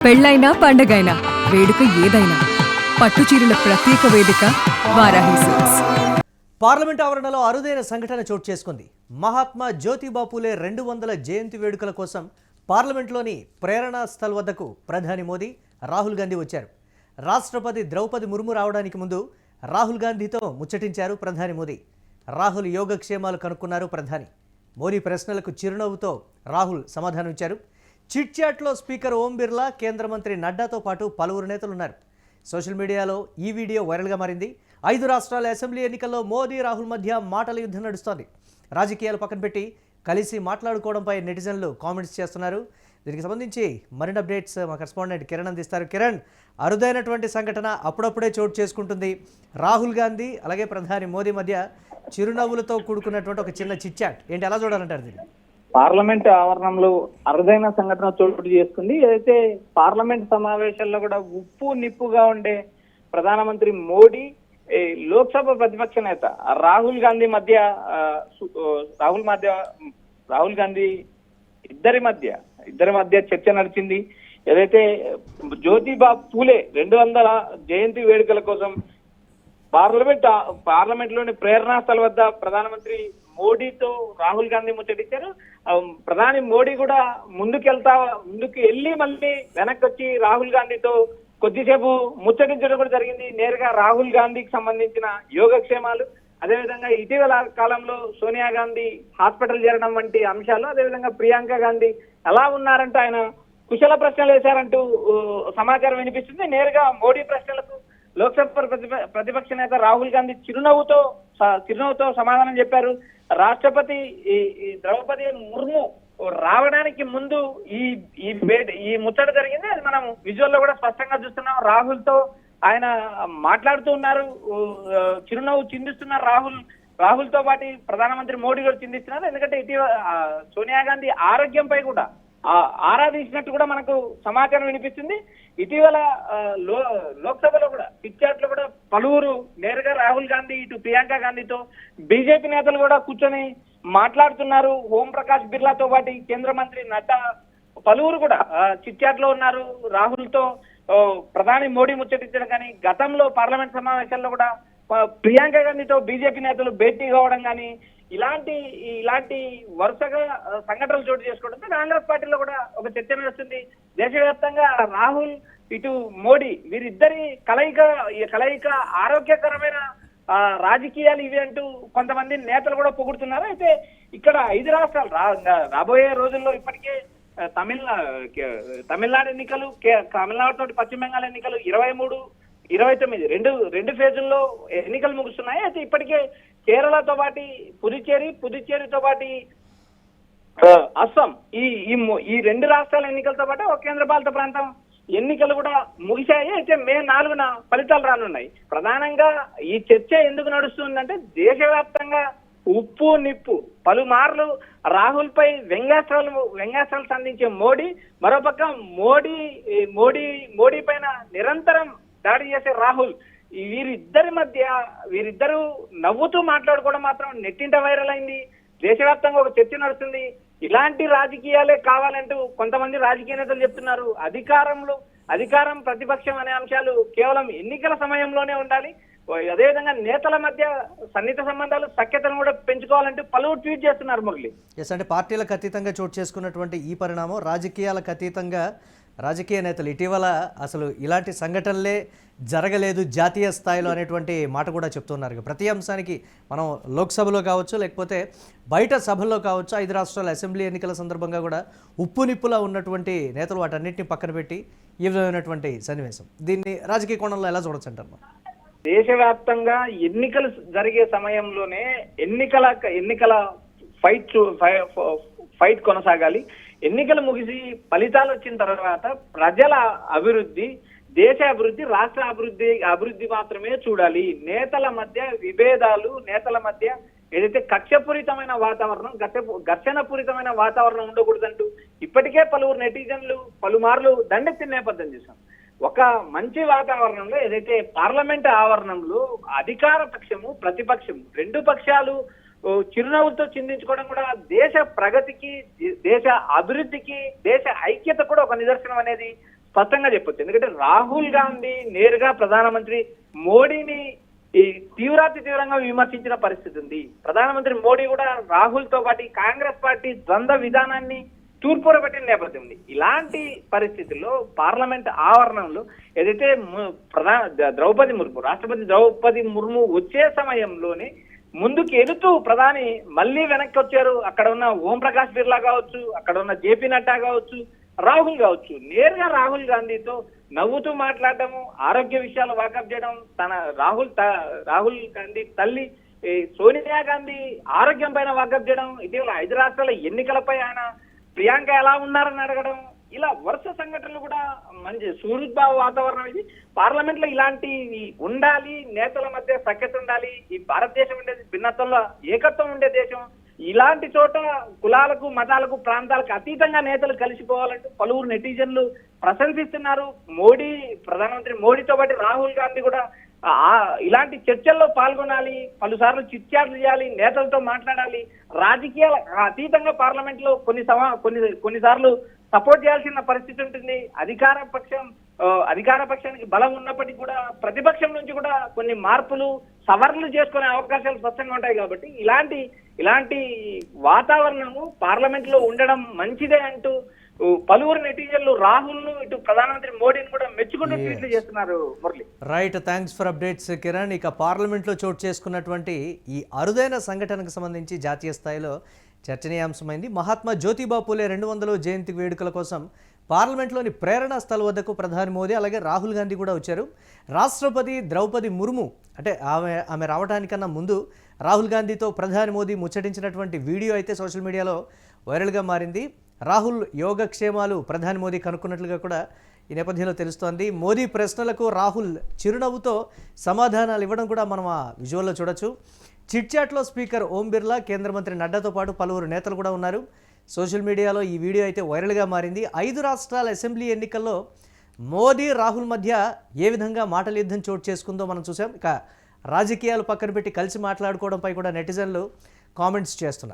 పెళ్ళైనా పండగైనా వేడుక ఏదైనా పట్టుచీరల ప్రత్యేక వేదిక వారాహి సిల్క్స్. పార్లమెంట్ ఆవరణలో అరుదైన సంఘటన చోటు చేసుకుంది. మహాత్మా జ్యోతిబా పూలే 200 జయంతి వేడుకల కోసం పార్లమెంట్లోని ప్రేరణా స్థల్ వద్దకు ప్రధాని మోదీ, రాహుల్ గాంధీ వచ్చారు. రాష్ట్రపతి ద్రౌపది ముర్ము రావడానికి ముందు రాహుల్ గాంధీతో ముచ్చటించారు ప్రధాని మోదీ. రాహుల్ యోగక్షేమాలు కనుక్కున్నారు ప్రధాని. మోదీ ప్రశ్నలకు చిరునవ్వుతో రాహుల్ సమాధానం ఇచ్చారు. చిట్ చాట్లో స్పీకర్ ఓం బిర్లా, కేంద్ర మంత్రి నడ్డాతో పాటు పలువురు నేతలు ఉన్నారు. సోషల్ మీడియాలో ఈ వీడియో వైరల్గా మారింది. 5 రాష్ట్రాల అసెంబ్లీ ఎన్నికల్లో మోదీ, రాహుల్ మధ్య మాటల యుద్ధం నడుస్తోంది. రాజకీయాలు పక్కన పెట్టి కలిసి మాట్లాడుకోవడంపై నెటిజన్లు కామెంట్స్ చేస్తున్నారు. దీనికి సంబంధించి మరిన్ని అప్డేట్స్ మా కరెస్పాండెంట్ కిరణ్ అందిస్తారు. కిరణ్, అరుదైనటువంటి సంఘటన అప్పుడప్పుడే చోటు చేసుకుంటుంది. రాహుల్ గాంధీ అలాగే ప్రధాని మోదీ మధ్య చిరునవ్వులతో కూడుకున్నటువంటి ఒక చిన్న చిట్ చాట్ ఏంటి, ఎలా చూడాలంటారు దీన్ని? పార్లమెంట్ ఆవరణంలో అరుదైన సంఘటన చోటు చేసుకుంది. ఏదైతే పార్లమెంట్ సమావేశాల్లో కూడా ఉప్పు నిప్పుగా ఉండే ప్రధానమంత్రి మోడీ, లోక్సభ ప్రతిపక్ష నేత రాహుల్ గాంధీ మధ్య రాహుల్ గాంధీ ఇద్దరి మధ్య చర్చ నడిచింది. ఏదైతే జ్యోతిబా పూలే 200 జయంతి వేడుకల కోసం పార్లమెంట్ లోని ప్రేరణా స్థల్ వద్ద ప్రధానమంత్రి మోడీతో రాహుల్ గాంధీ ముచ్చటించారు. ప్రధాని మోడీ కూడా ముందుకు వెళ్ళి మళ్ళీ వెనక్కి వచ్చి రాహుల్ గాంధీతో కొద్దిసేపు ముచ్చటించడం కూడా జరిగింది. నేరుగా రాహుల్ గాంధీకి సంబంధించిన యోగక్షేమాలు, అదేవిధంగా ఇటీవల కాలంలో సోనియా గాంధీ హాస్పిటల్ చేరడం వంటి అంశాలు, అదేవిధంగా ప్రియాంక గాంధీ ఎలా ఉన్నారంటూ ఆయన కుశల ప్రశ్నలు వేశారంటూ సమాచారం వినిపిస్తుంది. నేరుగా మోడీ ప్రశ్నలకు లోక్సభ ప్రతిపక్ష నేత రాహుల్ గాంధీ చిరునవ్వుతో సమాధానం చెప్పారు. రాష్ట్రపతి ద్రౌపది ముర్ము రావడానికి ముందు ఈ ముచ్చట జరిగింది. అది మనం విజువల్ లో కూడా స్పష్టంగా చూస్తున్నాం. రాహుల్ తో ఆయన మాట్లాడుతూ ఉన్నారు, చిరునవ్వు చిందిస్తున్నారు. రాహుల్ తో పాటు ప్రధానమంత్రి మోడీ కూడా చిందిస్తున్నారు. ఎందుకంటే ఇటీవల సోనియా గాంధీ ఆరోగ్యంపై కూడా ఆరాధించినట్టు కూడా మనకు సమాచారం వినిపిస్తుంది. ఇటీవల లోక్సభలో కూడా చిట్ చాట్ లో కూడా పలువురు నేరుగా రాహుల్ గాంధీ, ఇటు ప్రియాంక గాంధీతో బీజేపీ నేతలు కూడా కూర్చొని మాట్లాడుతున్నారు. ఓం ప్రకాష్ బిర్లాతో పాటు కేంద్ర మంత్రి నడ్డా పలువురు కూడా చిట్ చాట్ లో ఉన్నారు. రాహుల్ తో ప్రధాని మోడీ ముచ్చటించడం కానీ, గతంలో పార్లమెంట్ సమావేశాల్లో కూడా ప్రియాంక గాంధీతో బీజేపీ నేతలు భేటీ కావడం కానీ, ఇలాంటి వరుసగా సంఘటనలు చోటు చేసుకోవడంతో కాంగ్రెస్ పార్టీలో కూడా ఒక చర్చ నడుస్తుంది. దేశవ్యాప్తంగా రాహుల్, ఇటు మోడీ వీరిద్దరి కలయిక ఆరోగ్యకరమైన రాజకీయాలు ఇవి అంటూ కొంతమంది నేతలు కూడా పొగుడుతున్నారు. అయితే ఇక్కడ 5 రాష్ట్రాలు రాబోయే రోజుల్లో ఇప్పటికే తమిళనాడు ఎన్నికలు, తమిళనాడు తోటి పశ్చిమ బెంగాల్ ఎన్నికలు 23, 29 రెండు ఫేజుల్లో ఎన్నికలు ముగుస్తున్నాయి. అయితే ఇప్పటికే కేరళతో పాటు పుదుచ్చేరితో పాటు అస్సాం, ఈ 2 రాష్ట్రాల ఎన్నికలతో పాటు ఒక కేంద్రపాలిత ప్రాంతం ఎన్నికలు కూడా ముగిశాయి. అయితే మే 4న ఫలితాలు రానున్నాయి. ప్రధానంగా ఈ చర్చ ఎందుకు నడుస్తుందంటే, దేశవ్యాప్తంగా ఉప్పు నిప్పు పలుమార్లు రాహుల్ పై వ్యంగ్యాస్త్రాలు సంధించే మోడీ, మరోపక్క మోడీ పైన నిరంతరం దాడి చేసే రాహుల్, వీరిద్దరూ నవ్వుతూ మాట్లాడుకోవడం మాత్రం నెట్టింట వైరల్ అయింది. దేశవ్యాప్తంగా ఒక చర్చ నడుస్తుంది. ఇలాంటి రాజకీయాలే కావాలంటూ కొంతమంది రాజకీయ నేతలు చెప్తున్నారు. అధికారం ప్రతిపక్షం అనే అంశాలు కేవలం ఎన్నికల సమయంలోనే ఉండాలి. అదేవిధంగా నేతల మధ్య సన్నిహిత సంబంధాలు, సఖ్యతను కూడా పెంచుకోవాలంటూ పలువురు ట్వీట్ చేస్తున్నారు. మురళి, అంటే పార్టీలకు అతీతంగా చోటు చేసుకున్నటువంటి ఈ పరిణామం, రాజకీయాలకు అతీతంగా రాజకీయ నేతలు ఇటీవల అసలు ఇలాంటి సంఘటనలే జరగలేదు జాతీయ స్థాయిలో అనేటువంటి మాట కూడా చెప్తున్నారు. ప్రతి అంశానికి మనం లోక్సభలో కావచ్చు, లేకపోతే బయట సభల్లో కావచ్చు, 5 రాష్ట్రాల అసెంబ్లీ ఎన్నికల సందర్భంగా కూడా ఉప్పు నిప్పులా ఉన్నటువంటి నేతలు వాటన్నిటిని పక్కన పెట్టి ఈ విధమైనటువంటి సన్నివేశం, దీన్ని రాజకీయ కోణంలో ఎలా చూడొచ్చు అంటారు? దేశవ్యాప్తంగా ఎన్నికలు జరిగే సమయంలోనే ఎన్నికల ఫైట్ కొనసాగాలి. ఎన్నికలు ముగిసి ఫలితాలు వచ్చిన తర్వాత ప్రజల అభివృద్ధి, దేశ అభివృద్ధి, రాష్ట్ర అభివృద్ధి మాత్రమే చూడాలి. నేతల మధ్య విభేదాలు, నేతల మధ్య ఏదైతే కక్షపూరితమైన వాతావరణం, ఘర్షణపూరితమైన వాతావరణం ఉండకూడదంటూ ఇప్పటికే పలువురు నెటిజన్లు పలుమార్లు దండెత్తిన నేపథ్యం చూసాం. ఒక మంచి వాతావరణంలో ఏదైతే పార్లమెంట్ ఆవరణంలో అధికార పక్షము, ప్రతిపక్షము 2 పక్షాలు చిరునవ్వులతో చిందించుకోవడం కూడా దేశ ప్రగతికి, దేశ అభివృద్ధికి, దేశ ఐక్యత కూడా ఒక నిదర్శనం అనేది స్పష్టంగా చెప్పొచ్చు. ఎందుకంటే రాహుల్ గాంధీ నేరుగా ప్రధానమంత్రి మోడీని ఈ తీవ్రంగా విమర్శించిన పరిస్థితి ఉంది. ప్రధానమంత్రి మోడీ కూడా రాహుల్ తో పాటు కాంగ్రెస్ పార్టీ ద్వంద్వ విధానాన్ని తూర్పురబట్టిన నేపథ్యం ఉంది. ఇలాంటి పరిస్థితుల్లో పార్లమెంట్ ఆవరణంలో ఏదైతే రాష్ట్రపతి ద్రౌపది ముర్ము వచ్చే సమయంలోనే ముందుకు ఎదుతూ ప్రధాని మళ్ళీ వెనక్కి వచ్చారు. అక్కడ ఉన్న ఓం ప్రకాష్ బిర్లా కావచ్చు, అక్కడ ఉన్న జేపీ నడ్డా కావచ్చు, రాహుల్ కావచ్చు, నేరుగా రాహుల్ గాంధీతో నవ్వుతూ మాట్లాడటము, ఆరోగ్య విషయాలు వాకప్ చేయడం, తన రాహుల్ గాంధీ తల్లి సోనియా గాంధీ ఆరోగ్యం పైన వాకప్ చేయడం, ఇటీవల 5 రాష్ట్రాల ఎన్నికలపై ఆయన ప్రియాంక ఎలా ఉన్నారని అడగడం, ఇలా వరుస సంఘటనలు కూడా మంచి సుహృద్భావ వాతావరణం. ఇది పార్లమెంట్ లో ఇలాంటివి ఉండాలి, నేతల మధ్య సఖ్యత ఉండాలి. ఈ భారతదేశం ఉండేది భిన్నత్వంలో ఏకత్వం ఉండే దేశం. ఇలాంటి చోట కులాలకు, మతాలకు, ప్రాంతాలకు అతీతంగా నేతలు కలిసిపోవాలంటూ పలువురు నెటిజన్లు ప్రశంసిస్తున్నారు. ప్రధానమంత్రి మోడీతో పాటు రాహుల్ గాంధీ కూడా ఇలాంటి చర్చల్లో పాల్గొనాలి, పలుసార్లు చిట్చాట్లు చేయాలి, నేతలతో మాట్లాడాలి. రాజకీయాల అతీతంగా పార్లమెంట్ లో కొన్నిసార్లు సపోర్ట్ చేయాల్సిన పరిస్థితి ఉంటుంది. అధికార పక్షానికి బలం ఉన్నప్పటికీ కూడా ప్రతిపక్షం నుంచి కూడా కొన్ని మార్పులు, సవరణలు చేసుకునే అవకాశాలు స్పష్టంగా ఉంటాయి. కాబట్టి ఇలాంటి వాతావరణము పార్లమెంట్ లో ఉండడం మంచిదే అంటూ పలువురు నెటిజన్లు రాహుల్ ను, ఇటు ప్రధానమంత్రి మోడీని కూడా మెచ్చుకుంటూ ట్వీట్లు చేస్తున్నారు. Murali, right, thanks for updates Kiran. ఇక పార్లమెంట్లో చోటు చేసుకున్నటువంటి ఈ అరుదైన సంఘటనకు సంబంధించి జాతీయ స్థాయిలో చర్చనీయాంశమైంది. మహాత్మా జ్యోతిబా పూలే 200వ జయంతి వేడుకల కోసం పార్లమెంట్లోని ప్రేరణా స్థల్ వద్దకు ప్రధాని మోదీ అలాగే రాహుల్ గాంధీ కూడా వచ్చారు. రాష్ట్రపతి ద్రౌపది ముర్ము అంటే ఆమె రావడానికన్నా ముందు రాహుల్ గాంధీతో ప్రధాని మోదీ ముచ్చటించినటువంటి వీడియో అయితే సోషల్ మీడియాలో వైరల్గా మారింది. రాహుల్ యోగక్షేమాలు ప్రధాని మోదీ కనుక్కున్నట్లుగా కూడా ఈ నేపథ్యంలో తెలుస్తోంది. మోదీ ప్రశ్నలకు రాహుల్ చిరునవ్వుతో సమాధానాలు ఇవ్వడం కూడా మనం ఆ విజువల్లో చూడొచ్చు. చిట్చాట్లో స్పీకర్ ఓం బిర్లా, కేంద్ర మంత్రి నడ్డాతో పాటు పలువురు నేతలు కూడా ఉన్నారు. సోషల్ మీడియాలో ఈ వీడియో అయితే వైరల్గా మారింది. 5 రాష్ట్రాల అసెంబ్లీ ఎన్నికల్లో మోదీ రాహుల్ మధ్య ఏ విధంగా మాటల యుద్ధం చోటు చేసుకుందో మనం చూసాం. ఇక రాజకీయాలు పక్కన పెట్టి కలిసి మాట్లాడుకోవడంపై కూడా నెటిజన్లు కామెంట్స్ చేస్తున్నారు.